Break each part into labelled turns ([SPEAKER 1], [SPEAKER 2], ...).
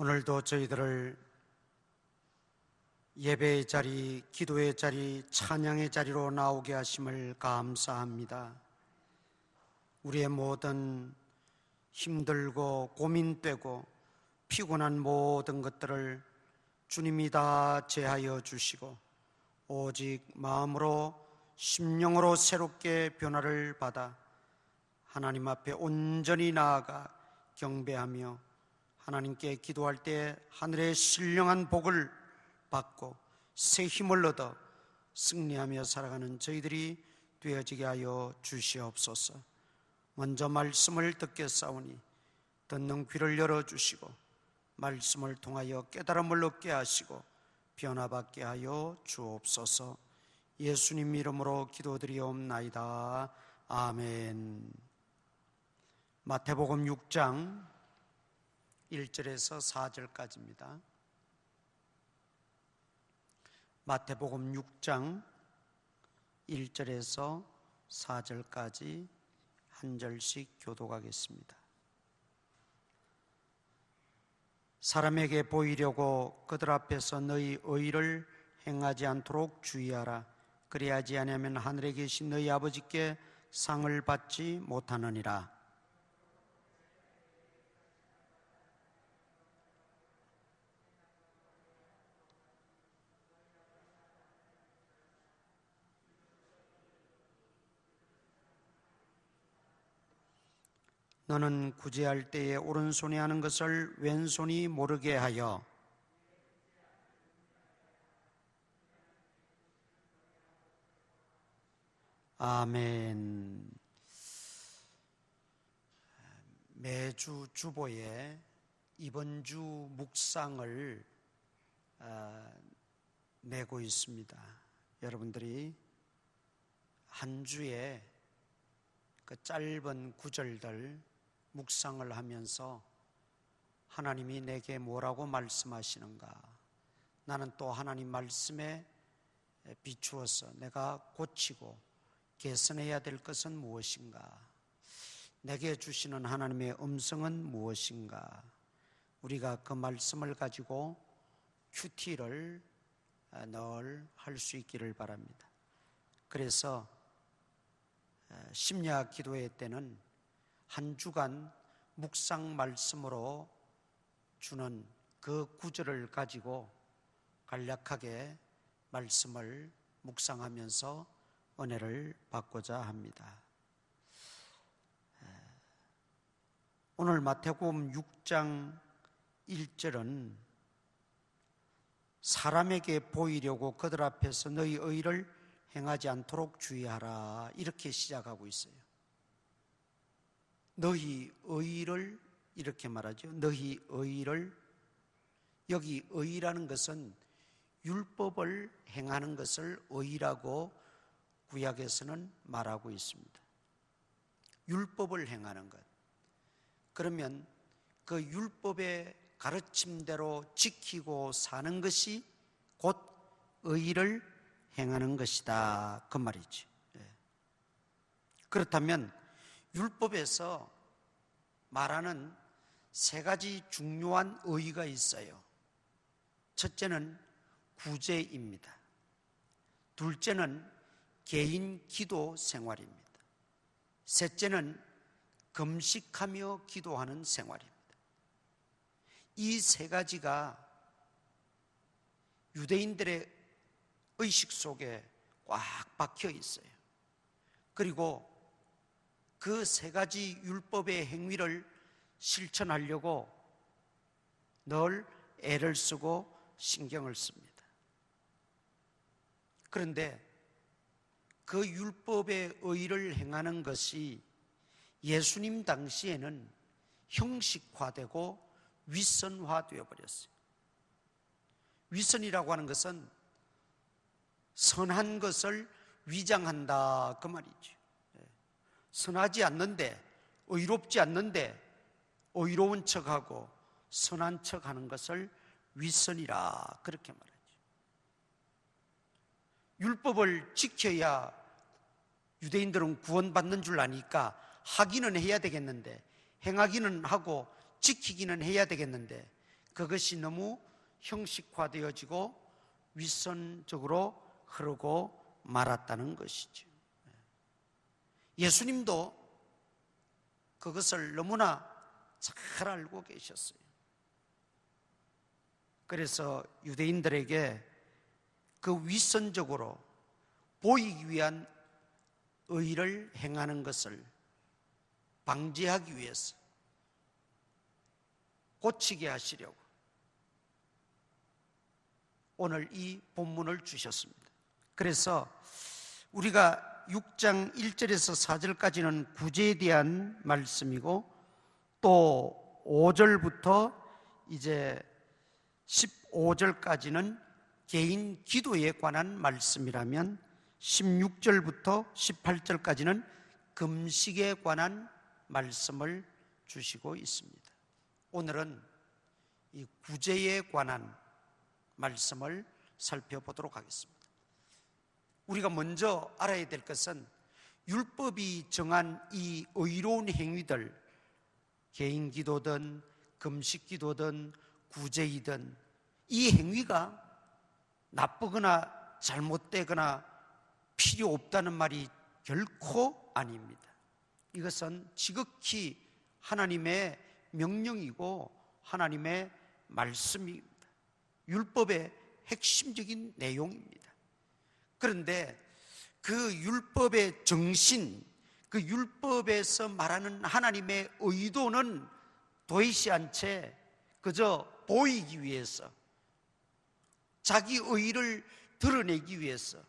[SPEAKER 1] 오늘도 저희들을 예배의 자리, 기도의 자리, 찬양의 자리로 나오게 하심을 감사합니다. 우리의 모든 힘들고 고민되고 피곤한 모든 것들을 주님이 다 제하여 주시고 오직 마음으로 심령으로 새롭게 변화를 받아 하나님 앞에 온전히 나아가 경배하며 하나님께 기도할 때 하늘의 신령한 복을 받고 새 힘을 얻어 승리하며 살아가는 저희들이 되어지게 하여 주시옵소서. 먼저 말씀을 듣겠사오니 듣는 귀를 열어주시고 말씀을 통하여 깨달음을 얻게 하시고 변화받게 하여 주옵소서. 예수님 이름으로 기도드리옵나이다. 아멘. 마태복음 6장 1절에서 4절까지입니다. 마태복음 6장 1절에서 4절까지 한 절씩 교독하겠습니다. 사람에게 보이려고 그들 앞에서 너희 의를 행하지 않도록 주의하라. 그리하지 아니하면 하늘에 계신 너희 아버지께 상을 받지 못하느니라. 너는 구제할 때에 오른손이 하는 것을 왼손이 모르게 하여 아멘. 매주 주보에 이번 주 묵상을 내고 있습니다. 여러분들이 한 주에 그 짧은 구절들 묵상을 하면서 하나님이 내게 뭐라고 말씀하시는가, 나는 또 하나님 말씀에 비추어서 내가 고치고 개선해야 될 것은 무엇인가, 내게 주시는 하나님의 음성은 무엇인가, 우리가 그 말씀을 가지고 큐티를 늘 할 수 있기를 바랍니다. 그래서 심야 기도회 때는 한 주간 묵상 말씀으로 주는 그 구절을 가지고 간략하게 말씀을 묵상하면서 은혜를 받고자 합니다. 오늘 마태복음 6장 1절은 사람에게 보이려고 그들 앞에서 너희 의를 행하지 않도록 주의하라, 이렇게 시작하고 있어요. 너희 의를 이렇게 말하죠. 너희 의를, 여기 의라는 것은 율법을 행하는 것을 의라고 구약에서는 말하고 있습니다. 율법을 행하는 것. 그러면 그 율법의 가르침대로 지키고 사는 것이 곧 의를 행하는 것이다, 그 말이지. 그렇다면 율법에서 말하는 세 가지 중요한 의가 있어요. 첫째는 구제입니다. 둘째는 개인 기도 생활입니다. 셋째는 금식하며 기도하는 생활입니다. 이 세 가지가 유대인들의 의식 속에 꽉 박혀 있어요. 그리고 그 세 가지 율법의 행위를 실천하려고 늘 애를 쓰고 신경을 씁니다. 그런데 그 율법의 의를 행하는 것이 예수님 당시에는 형식화되고 윗선화되어 버렸어요. 윗선이라고 하는 것은 선한 것을 위장한다, 그 말이죠. 선하지 않는데, 의롭지 않는데 의로운 척하고 선한 척하는 것을 윗선이라, 그렇게 말하죠. 율법을 지켜야 유대인들은 구원받는 줄 아니까 하기는 해야 되겠는데, 행하기는 하고 지키기는 해야 되겠는데, 그것이 너무 형식화되어지고 윗선적으로 흐르고 말았다는 것이죠. 예수님도 그것을 너무나 잘 알고 계셨어요. 그래서 유대인들에게 그 윗선적으로 보이기 위한 의를 행하는 것을 방지하기 위해서 고치게 하시려고 오늘 이 본문을 주셨습니다. 그래서 우리가 6장 1절에서 4절까지는 구제에 대한 말씀이고, 또 5절부터 이제 15절까지는 개인 기도에 관한 말씀이라면 16절부터 18절까지는 금식에 관한 말씀을 주시고 있습니다. 오늘은 이 구제에 관한 말씀을 살펴보도록 하겠습니다. 우리가 먼저 알아야 될 것은 율법이 정한 이 의로운 행위들, 개인 기도든 금식 기도든 구제이든, 이 행위가 나쁘거나 잘못되거나 필요 없다는 말이 결코 아닙니다. 이것은 지극히 하나님의 명령이고 하나님의 말씀입니다. 율법의 핵심적인 내용입니다. 그런데 그 율법의 정신, 그 율법에서 말하는 하나님의 의도는 도의시 않채 그저 보이기 위해서, 자기 의의를 드러내기 위해서,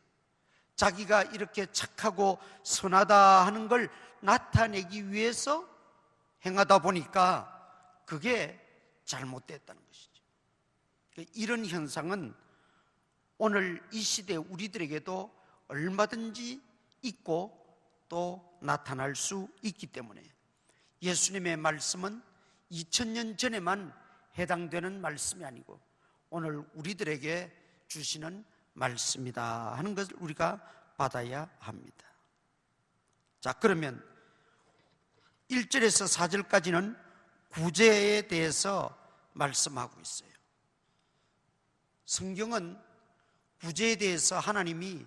[SPEAKER 1] 자기가 이렇게 착하고 선하다 하는 걸 나타내기 위해서 행하다 보니까 그게 잘못됐다는 것이죠. 이런 현상은 오늘 이 시대 우리들에게도 얼마든지 있고 또 나타날 수 있기 때문에 예수님의 말씀은 2000년 전에만 해당되는 말씀이 아니고 오늘 우리들에게 주시는 말씀이다 하는 것을 우리가 받아야 합니다. 자, 그러면 1절에서 4절까지는 구제에 대해서 말씀하고 있어요. 성경은 구제에 대해서 하나님이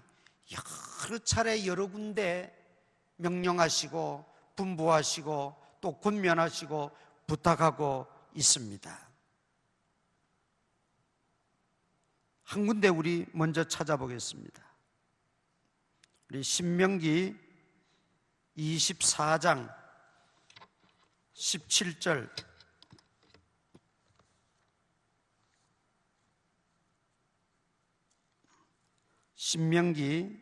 [SPEAKER 1] 여러 차례 여러 군데 명령하시고 분부하시고 또 권면하시고 부탁하고 있습니다. 한 군데 우리 먼저 찾아보겠습니다. 우리 신명기 24장 17절, 신명기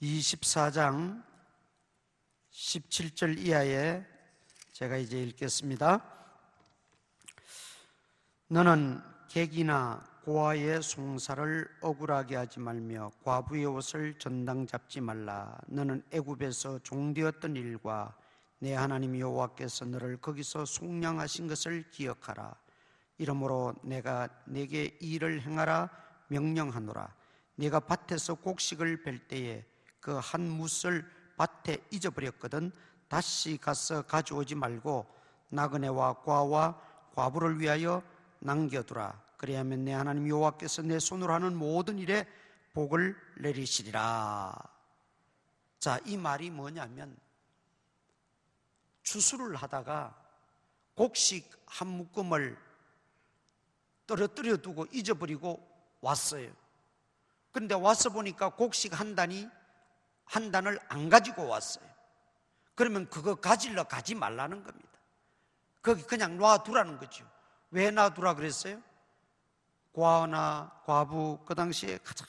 [SPEAKER 1] 24장 17절 이하에 제가 이제 읽겠습니다. 너는 객이나 고아의 송사를 억울하게 하지 말며 과부의 옷을 전당 잡지 말라. 너는 애굽에서 종되었던 일과 내 하나님 여호와께서 너를 거기서 속량하신 것을 기억하라. 이러므로 내가 네게 이 일을 행하라 명령하노라. 네가 밭에서 곡식을 벨 때에 그 한 뭇을 밭에 잊어버렸거든 다시 가서 가져오지 말고 나그네와 과와 과부를 위하여 남겨두라. 그래야면 내 하나님 여호와께서 내 손으로 하는 모든 일에 복을 내리시리라. 자, 이 말이 뭐냐면 추수를 하다가 곡식 한 묶음을 떨어뜨려 두고 잊어버리고 왔어요. 그런데 와서 보니까 곡식 한 단을 안 가지고 왔어요. 그러면 그거 가지러 가지 말라는 겁니다. 거기 그냥 놔두라는 거죠. 왜 놔두라 그랬어요? 과나 과부, 그 당시에 가장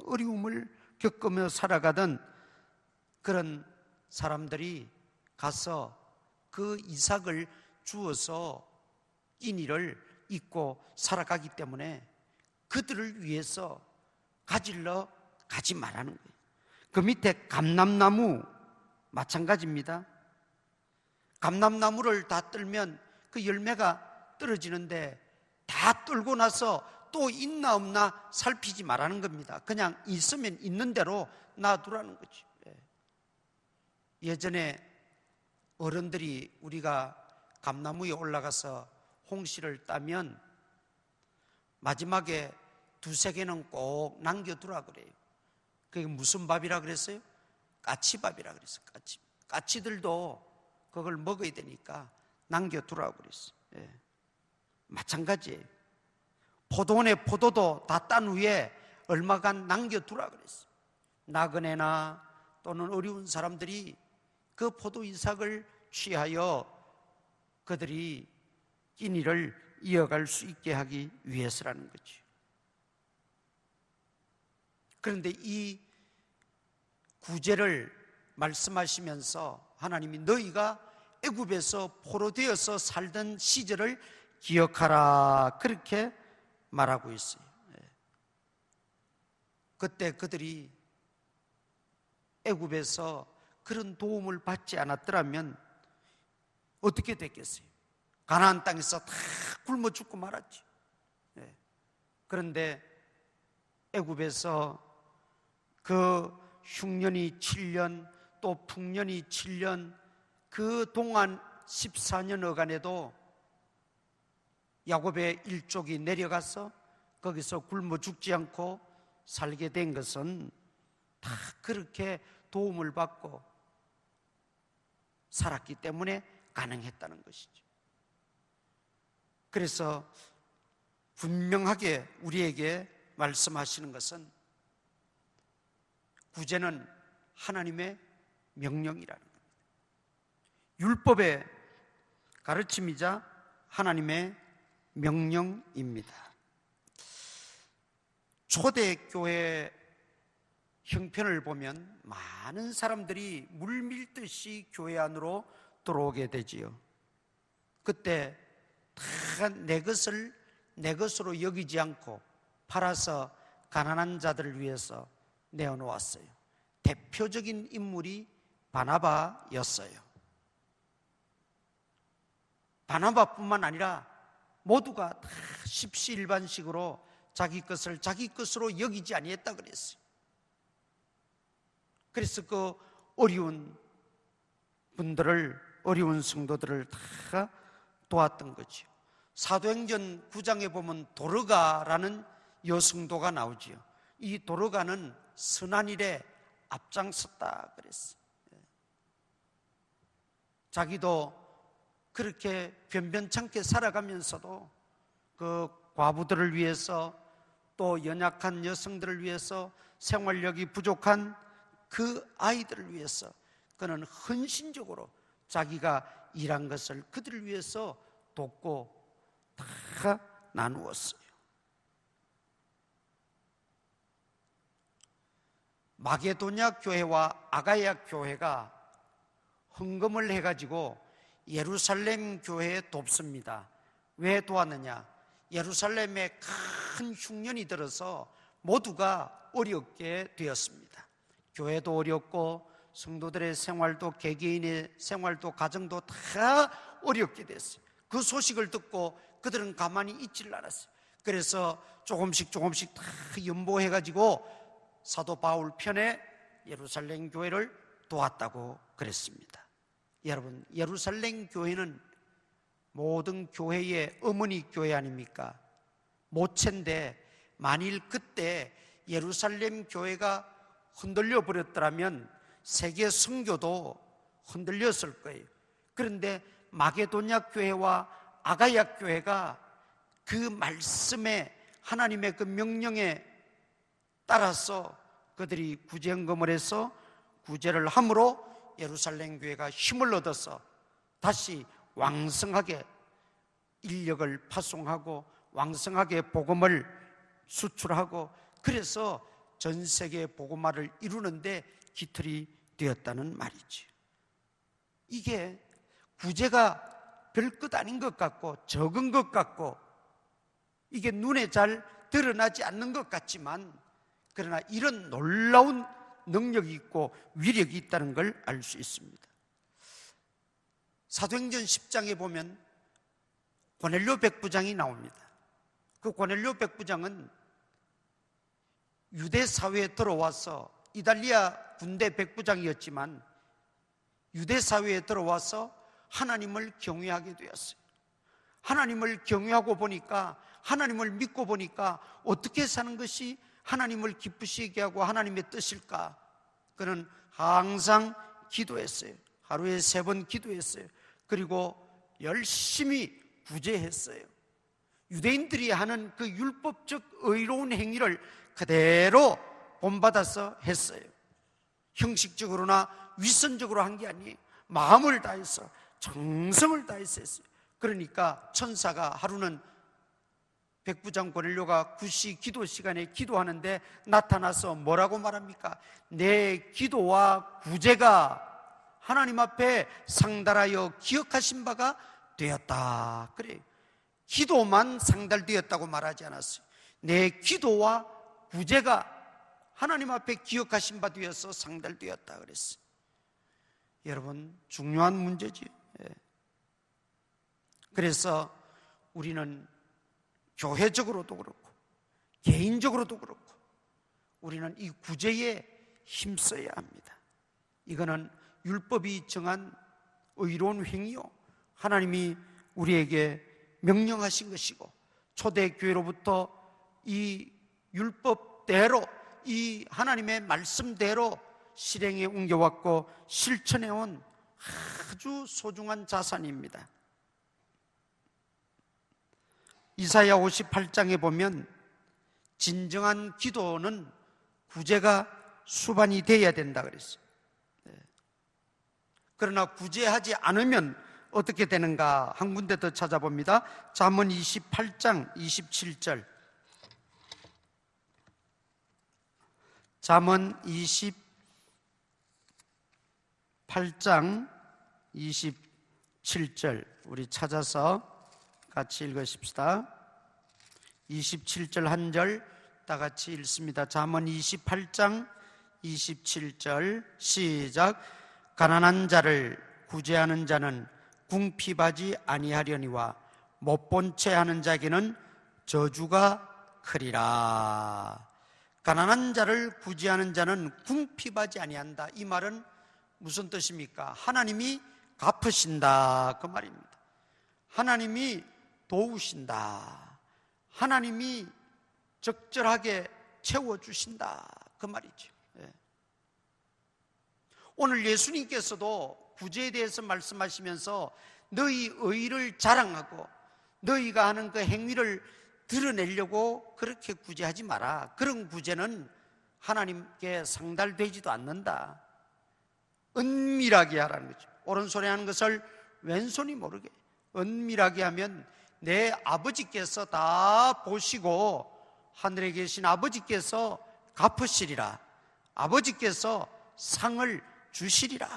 [SPEAKER 1] 어려움을 겪으며 살아가던 그런 사람들이 가서 그 이삭을 주어서 인의를 잊고 살아가기 때문에 그들을 위해서 가지러 가지 말라는 거예요. 그 밑에 감람나무 마찬가지입니다. 감람나무를 다 떨면 그 열매가 떨어지는데 다 떨고 나서 또 있나 없나 살피지 말라는 겁니다. 그냥 있으면 있는 대로 놔두라는 거죠. 예전에 어른들이 우리가 감나무에 올라가서 홍시를 따면 마지막에 두세 개는 꼭 남겨두라 그래요. 그게 무슨 밥이라 그랬어요? 까치밥이라 그랬어요. 까치들도 그걸 먹어야 되니까 남겨두라고 그랬어요. 마찬가지예요. 포도원의 포도도 다 딴 후에 얼마간 남겨두라 그랬어요. 나그네나 또는 어려운 사람들이 그 포도 이삭을 취하여 그들이 끼니를 이어갈 수 있게 하기 위해서라는 거죠. 그런데 이 구제를 말씀하시면서 하나님이 너희가 애굽에서 포로되어서 살던 시절을 기억하라 그렇게 말하고 있어요. 그때 그들이 애굽에서 그런 도움을 받지 않았더라면 어떻게 됐겠어요? 가나안 땅에서 다 굶어 죽고 말았죠. 그런데 애굽에서 그 흉년이 7년 또 풍년이 7년 그 동안 14년 어간에도 야곱의 일족이 내려가서 거기서 굶어 죽지 않고 살게 된 것은 다 그렇게 도움을 받고 살았기 때문에 가능했다는 것이죠. 그래서 분명하게 우리에게 말씀하시는 것은 구제는 하나님의 명령이라는 겁니다. 율법의 가르침이자 하나님의 명령입니다. 초대교회 형편을 보면 많은 사람들이 물밀듯이 교회 안으로 들어오게 되지요. 그때 다 내 것을 내 것으로 여기지 않고 팔아서 가난한 자들을 위해서 내어놓았어요. 대표적인 인물이 바나바였어요. 바나바뿐만 아니라 모두가 다 십시일반식으로 자기 것을 자기 것으로 여기지 아니했다 그랬어요. 그래서 그 어려운 분들을, 어려운 성도들을 다 도왔던 거죠. 사도행전 9장에 보면 도르가라는 여성도가 나오지요. 이 도르가는 선한 일에 앞장섰다 그랬어요. 자기도 그렇게 변변찮게 살아가면서도 그 과부들을 위해서 또 연약한 여성들을 위해서 생활력이 부족한 그 아이들을 위해서 그는 헌신적으로 자기가 일한 것을 그들을 위해서 돕고 다 나누었어요. 마게도냐 교회와 아가야 교회가 헌금을 해가지고 예루살렘 교회에 돕습니다. 왜 도왔느냐? 예루살렘에 큰 흉년이 들어서 모두가 어렵게 되었습니다. 교회도 어렵고 성도들의 생활도, 개개인의 생활도, 가정도 다 어렵게 됐어요. 그 소식을 듣고 그들은 가만히 있지를 않았어요. 그래서 조금씩 다 연보해가지고 사도 바울 편에 예루살렘 교회를 도왔다고 그랬습니다. 여러분, 예루살렘 교회는 모든 교회의 어머니 교회 아닙니까? 모체인데 만일 그때 예루살렘 교회가 흔들려 버렸더라면 세계 선교도 흔들렸을 거예요. 그런데 마게도냐 교회와 아가야 교회가 그 말씀에, 하나님의 그 명령에 따라서 그들이 구제헌금을 해서 구제를 함으로 예루살렘 교회가 힘을 얻어서 다시 왕성하게 인력을 파송하고 왕성하게 복음을 수출하고, 그래서 전 세계 복음화를 이루는데 기틀이 되었다는 말이죠. 이게 구제가 별것 아닌 것 같고 적은 것 같고 이게 눈에 잘 드러나지 않는 것 같지만, 그러나 이런 놀라운 능력이 있고 위력이 있다는 걸 알 수 있습니다. 사도행전 10장에 보면 고넬료 백부장이 나옵니다. 그 고넬료 백부장은 유대 사회에 들어와서 이탈리아 군대 백부장이었지만 유대 사회에 들어와서 하나님을 경외하게 되었어요. 하나님을 경외하고 보니까, 하나님을 믿고 보니까 어떻게 사는 것이 하나님을 기쁘시게 하고 하나님의 뜻일까? 그는 항상 기도했어요. 하루에 3번 기도했어요. 그리고 열심히 구제했어요. 유대인들이 하는 그 율법적 의로운 행위를 그대로 본받아서 했어요. 형식적으로나 위선적으로 한 게 아니에요. 마음을 다해서, 정성을 다해서 했어요. 그러니까 천사가 하루는 백부장 고넬료가 구시 기도 시간에 기도하는데 나타나서 뭐라고 말합니까? 내 기도와 구제가 하나님 앞에 상달하여 기억하신 바가 되었다. 그래요. 기도만 상달되었다고 말하지 않았어요. 내 기도와 구제가 하나님 앞에 기억하신 바 되어서 상달되었다 그랬어요. 여러분, 중요한 문제지요. 그래서 우리는 교회적으로도 그렇고 개인적으로도 그렇고 우리는 이 구제에 힘써야 합니다. 이거는 율법이 정한 의로운 행위요, 하나님이 우리에게 명령하신 것이고 초대교회로부터 이 율법대로, 이 하나님의 말씀대로 실행에 옮겨왔고 실천해온 아주 소중한 자산입니다. 이사야 58장에 보면 진정한 기도는 구제가 수반이 되어야 된다 그랬어요. 그러나 구제하지 않으면 어떻게 되는가 한 군데 더 찾아봅니다. 잠언 28장 27절. 잠언 28장 27절 우리 찾아서 같이 읽으십시다. 27절 한 절 다 같이 읽습니다. 잠언 28장 27절 시작. 가난한 자를 구제하는 자는 궁핍하지 아니하려니와 못 본 채 하는 자에게는 저주가 크리라. 가난한 자를 구제하는 자는 궁핍하지 아니한다. 이 말은 무슨 뜻입니까? 하나님이 갚으신다 그 말입니다. 하나님이 도우신다, 하나님이 적절하게 채워주신다 그 말이죠. 오늘 예수님께서도 구제에 대해서 말씀하시면서 너희 의를 자랑하고 너희가 하는 그 행위를 드러내려고 그렇게 구제하지 마라. 그런 구제는 하나님께 상달되지도 않는다. 은밀하게 하라는 거죠. 오른손에 하는 것을 왼손이 모르게 은밀하게 하면 내 아버지께서 다 보시고 하늘에 계신 아버지께서 갚으시리라. 아버지께서 상을 주시리라.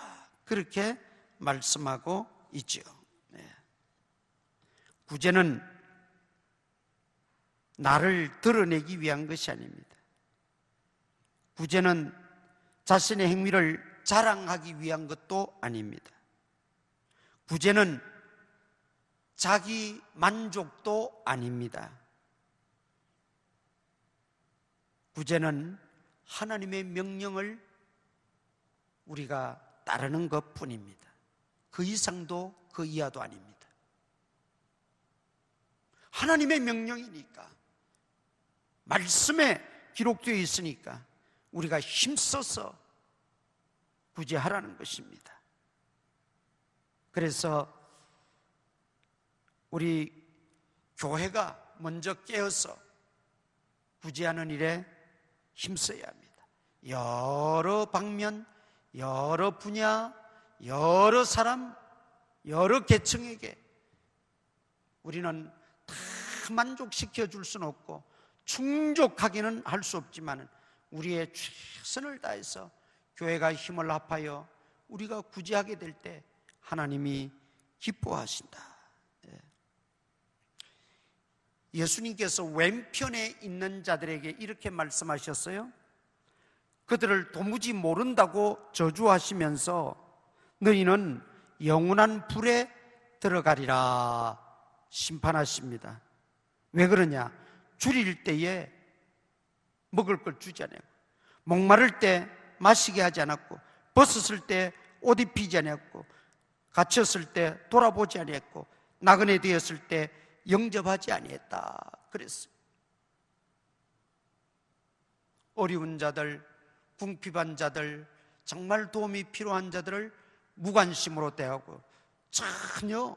[SPEAKER 1] 그렇게 말씀하고 있죠. 구제는 나를 드러내기 위한 것이 아닙니다. 구제는 자신의 행위를 자랑하기 위한 것도 아닙니다. 구제는 자기 만족도 아닙니다. 구제는 하나님의 명령을 우리가 따르는 것 뿐입니다. 그 이상도 그 이하도 아닙니다. 하나님의 명령이니까, 말씀에 기록되어 있으니까 우리가 힘써서 구제하라는 것입니다. 그래서 우리 교회가 먼저 깨어서 구제하는 일에 힘써야 합니다. 여러 방면, 여러 분야, 여러 사람, 여러 계층에게 우리는 다 만족시켜 줄 수는 없고 충족하기는 할 수 없지만 우리의 최선을 다해서 교회가 힘을 합하여 우리가 구제하게 될 때 하나님이 기뻐하신다. 예수님께서 왼편에 있는 자들에게 이렇게 말씀하셨어요. 그들을 도무지 모른다고 저주하시면서 너희는 영원한 불에 들어가리라 심판하십니다. 왜 그러냐? 줄일 때에 먹을 걸 주지 않았고, 목마를 때 마시게 하지 않았고, 벗었을 때 옷 입히지 않았고, 갇혔을 때 돌아보지 아니했고, 나그네 되었을 때 영접하지 아니했다 그랬어요. 어려운 자들, 궁핍한 자들, 정말 도움이 필요한 자들을 무관심으로 대하고 전혀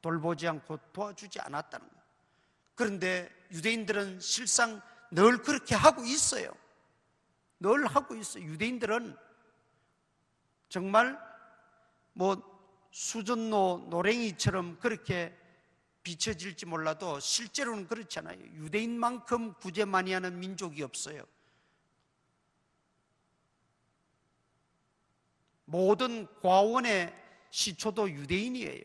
[SPEAKER 1] 돌보지 않고 도와주지 않았다는 거예요. 그런데 유대인들은 실상 늘 그렇게 하고 있어요. 늘 하고 있어요. 유대인들은 정말 수전노 노랭이처럼 그렇게 비춰질지 몰라도 실제로는 그렇지 않아요. 유대인만큼 구제 많이 하는 민족이 없어요. 모든 과원의 시초도 유대인이에요.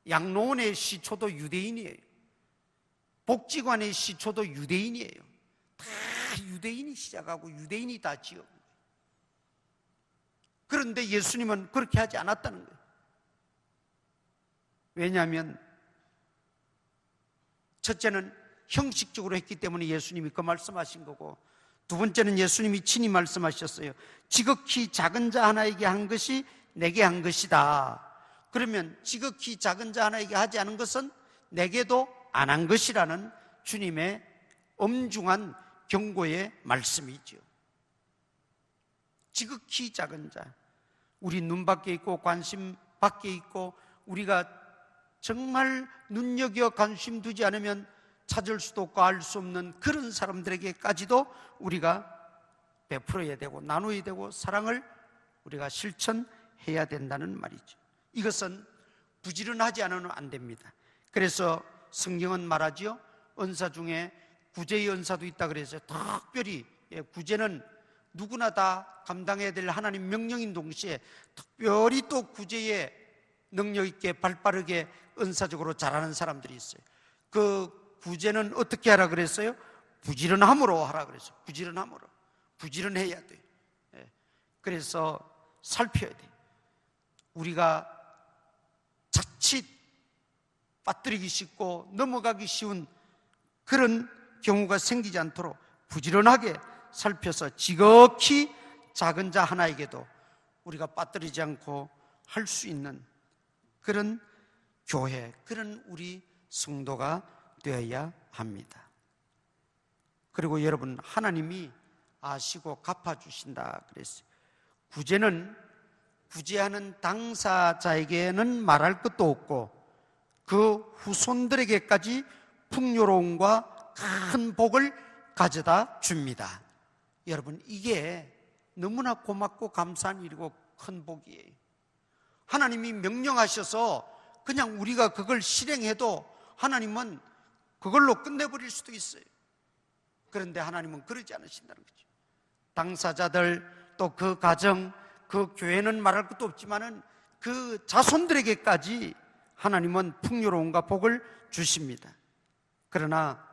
[SPEAKER 1] 양로원의 시초도 유대인이에요. 복지관의 시초도 유대인이에요. 다 유대인이 시작하고 유대인이 다 지어. 그런데 예수님은 그렇게 하지 않았다는 거예요. 왜냐하면 첫째는 형식적으로 했기 때문에 예수님이 그 말씀하신 거고, 두 번째는 예수님이 친히 말씀하셨어요. 지극히 작은 자 하나에게 한 것이 내게 한 것이다. 그러면 지극히 작은 자 하나에게 하지 않은 것은 내게도 안 한 것이라는 주님의 엄중한 경고의 말씀이죠. 지극히 작은 자, 우리 눈 밖에 있고 관심 밖에 있고 우리가 정말 눈여겨 관심 두지 않으면 찾을 수도 없고 알 수 없는 그런 사람들에게까지도 우리가 베풀어야 되고 나눠야 되고 사랑을 우리가 실천해야 된다는 말이죠. 이것은 부지런하지 않으면 안 됩니다. 그래서 성경은 말하지요, 은사 중에 구제의 은사도 있다 그래서 특별히 구제는 누구나 다 감당해야 될 하나님 명령인 동시에 특별히 또 구제의 능력 있게 발빠르게 은사적으로 잘하는 사람들이 있어요. 그 구제는 어떻게 하라 그랬어요? 부지런함으로 하라 그랬어요. 부지런함으로. 부지런해야 돼요. 그래서 살펴야 돼요. 우리가 자칫 빠뜨리기 쉽고 넘어가기 쉬운 그런 경우가 생기지 않도록 부지런하게 살펴서 지극히 작은 자 하나에게도 우리가 빠뜨리지 않고 할 수 있는 그런 교회, 그런 우리 성도가 되어야 합니다. 그리고 여러분, 하나님이 아시고 갚아주신다 그랬어요. 구제는 구제하는 당사자에게는 말할 것도 없고 그 후손들에게까지 풍요로움과 큰 복을 가져다 줍니다. 여러분, 이게 너무나 고맙고 감사한 일이고 큰 복이에요. 하나님이 명령하셔서 그냥 우리가 그걸 실행해도 하나님은 그걸로 끝내버릴 수도 있어요. 그런데 하나님은 그러지 않으신다는 거죠. 당사자들, 또 그 가정, 그 교회는 말할 것도 없지만은 그 자손들에게까지 하나님은 풍요로움과 복을 주십니다. 그러나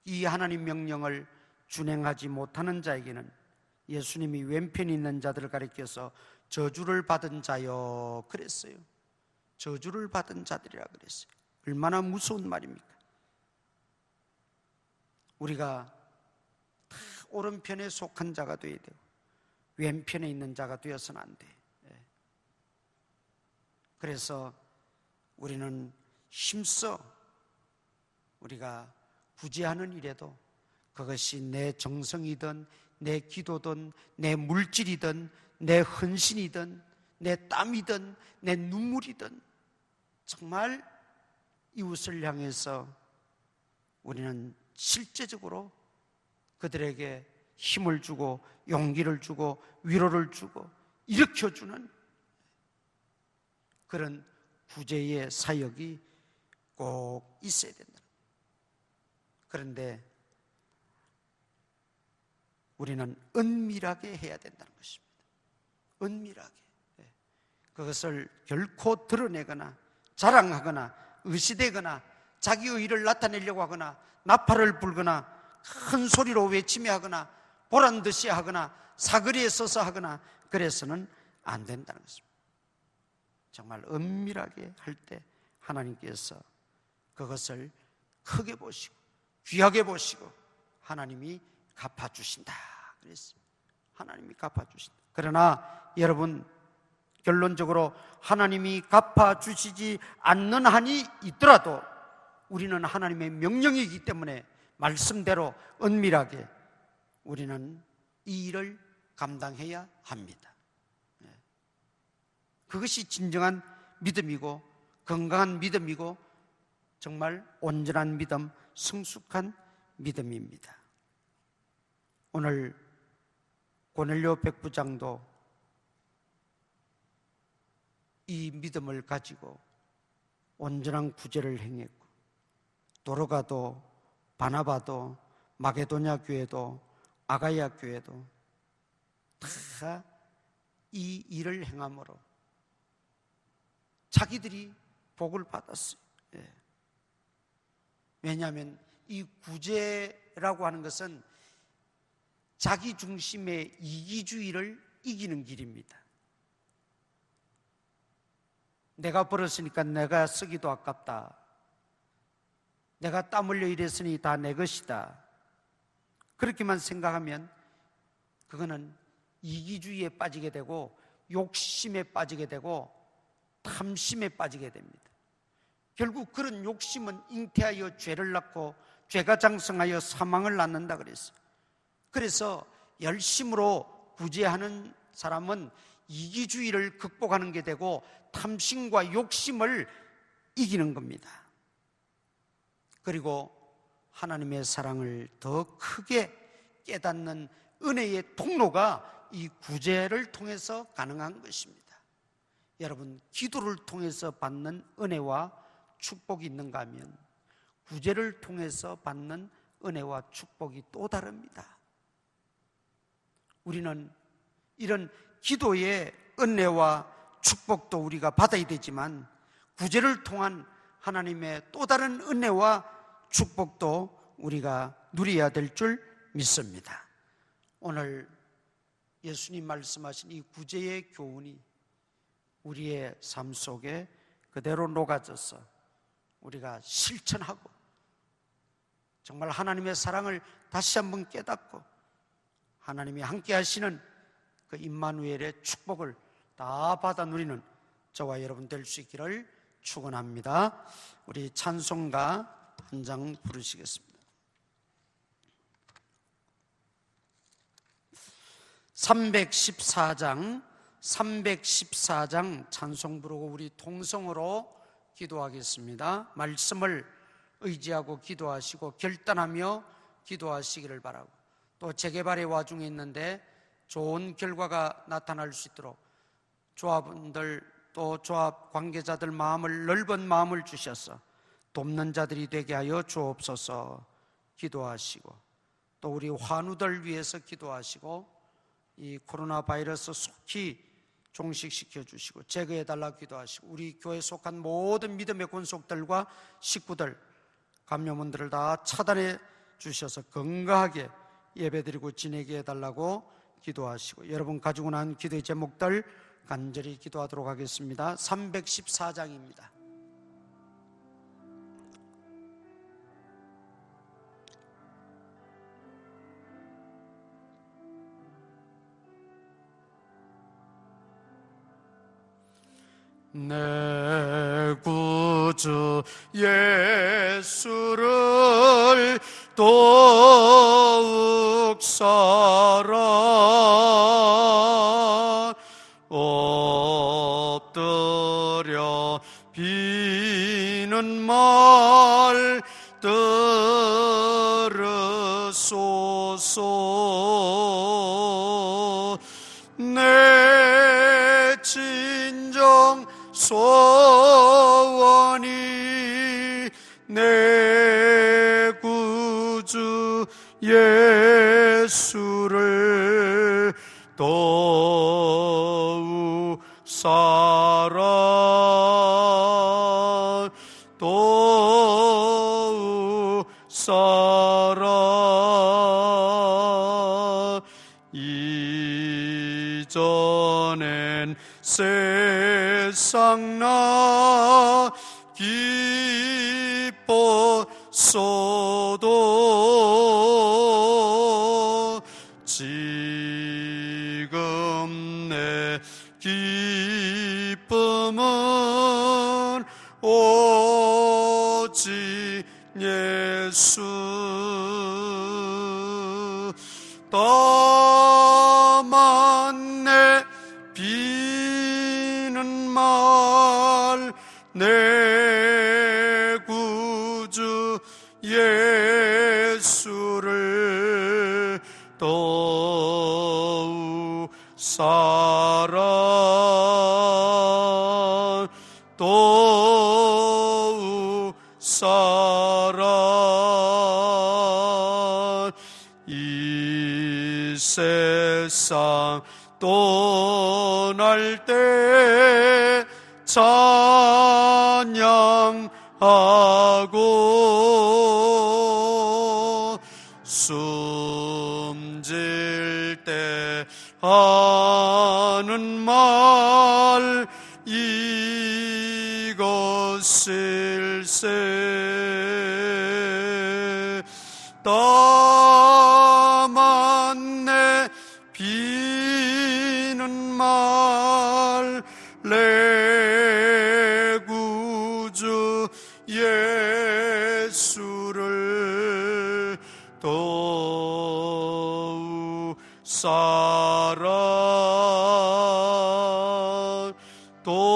[SPEAKER 1] 이 하나님 명령을 준행하지 못하는 자에게는 예수님이 왼편에 있는 자들을 가리켜서 저주를 받은 자요 그랬어요. 저주를 받은 자들이라 그랬어요. 얼마나 무서운 말입니까? 우리가 다 오른편에 속한 자가 되어야 되고 왼편에 있는 자가 되어서는 안 돼. 그래서 우리는 힘써 우리가 구제하는 일에도 그것이 내 정성이든 내 기도든 내 물질이든 내 헌신이든 내 땀이든 내 눈물이든 정말 이웃을 향해서 우리는 실제적으로 그들에게 힘을 주고 용기를 주고 위로를 주고 일으켜주는 그런 구제의 사역이 꼭 있어야 된다. 그런데 우리는 은밀하게 해야 된다는 것입니다. 은밀하게. 그것을 결코 드러내거나 자랑하거나 의시되거나 자기의 의를 나타내려고 하거나 나팔을 불거나 큰 소리로 외치며 하거나 보란듯이 하거나 사거리에 서서 하거나 그래서는 안 된다는 것입니다. 정말 은밀하게 할 때 하나님께서 그것을 크게 보시고 귀하게 보시고 하나님이 갚아주신다 그랬어요. 하나님이 갚아주신다. 그러나 여러분, 결론적으로 하나님이 갚아주시지 않는 한이 있더라도 우리는 하나님의 명령이기 때문에 말씀대로 은밀하게 우리는 이 일을 감당해야 합니다. 그것이 진정한 믿음이고 건강한 믿음이고 정말 온전한 믿음, 성숙한 믿음입니다. 오늘 고넬료 백부장도 이 믿음을 가지고 온전한 구제를 행했고, 도로가도 바나바도 마게도냐 교회도 아가야 교회도 다 이 일을 행함으로 자기들이 복을 받았어요. 왜냐하면 이 구제라고 하는 것은 자기 중심의 이기주의를 이기는 길입니다. 내가 벌었으니까 내가 쓰기도 아깝다. 내가 땀 흘려 일했으니 다 내 것이다. 그렇게만 생각하면 그거는 이기주의에 빠지게 되고 욕심에 빠지게 되고 탐심에 빠지게 됩니다. 결국 그런 욕심은 잉태하여 죄를 낳고 죄가 장성하여 사망을 낳는다 그랬어요. 그래서 열심으로 구제하는 사람은 이기주의를 극복하는 게 되고 탐심과 욕심을 이기는 겁니다. 그리고 하나님의 사랑을 더 크게 깨닫는 은혜의 통로가 이 구제를 통해서 가능한 것입니다. 여러분, 기도를 통해서 받는 은혜와 축복이 있는가 하면 구제를 통해서 받는 은혜와 축복이 또 다릅니다. 우리는 이런 기도의 은혜와 축복도 우리가 받아야 되지만 구제를 통한 하나님의 또 다른 은혜와 축복도 우리가 누려야 될 줄 믿습니다. 오늘 예수님 말씀하신 이 구제의 교훈이 우리의 삶 속에 그대로 녹아져서 우리가 실천하고 정말 하나님의 사랑을 다시 한번 깨닫고 하나님이 함께 하시는 그 임마누엘의 축복을 다 받아 누리는 저와 여러분 될 수 있기를 축원합니다. 우리 찬송가 한 장 부르시겠습니다. 314장 찬송 부르고 우리 통성으로 기도하겠습니다. 말씀을 의지하고 기도하시고 결단하며 기도하시기를 바라고, 또 재개발의 와중에 있는데 좋은 결과가 나타날 수 있도록 조합원들 또 조합 관계자들 마음을 넓은 마음을 주셔서 돕는 자들이 되게 하여 주옵소서. 기도하시고 또 우리 환우들 위해서 기도하시고 이 코로나 바이러스 속히 종식시켜 주시고 제거해 달라고 기도하시고 우리 교회에 속한 모든 믿음의 권속들과 식구들 감염원들을 다 차단해 주셔서 건강하게 예배드리고 지내게 해달라고 기도하시고, 여러분 가지고 난 기도의 제목들 간절히 기도하도록 하겠습니다. 314장입니다. 내 구주 예수를 더욱 사랑 엎드려 비는 말 들으소서. 내 진정 소원이 내 구주 예수를 더욱 사랑 더욱 사랑 이전엔 세상 나 기쁘게
[SPEAKER 2] 기뻤어도 지금 내 기쁨은 오직 예수. 다만 내 비는 말 내 구주 예수를 더욱 사랑 더욱 사랑 이 세상 떠날 때 찬양하고 숨질 때 하는 말 이것일세. 다만 내 비는 말 내 구주 예수를 더욱 사랑 더욱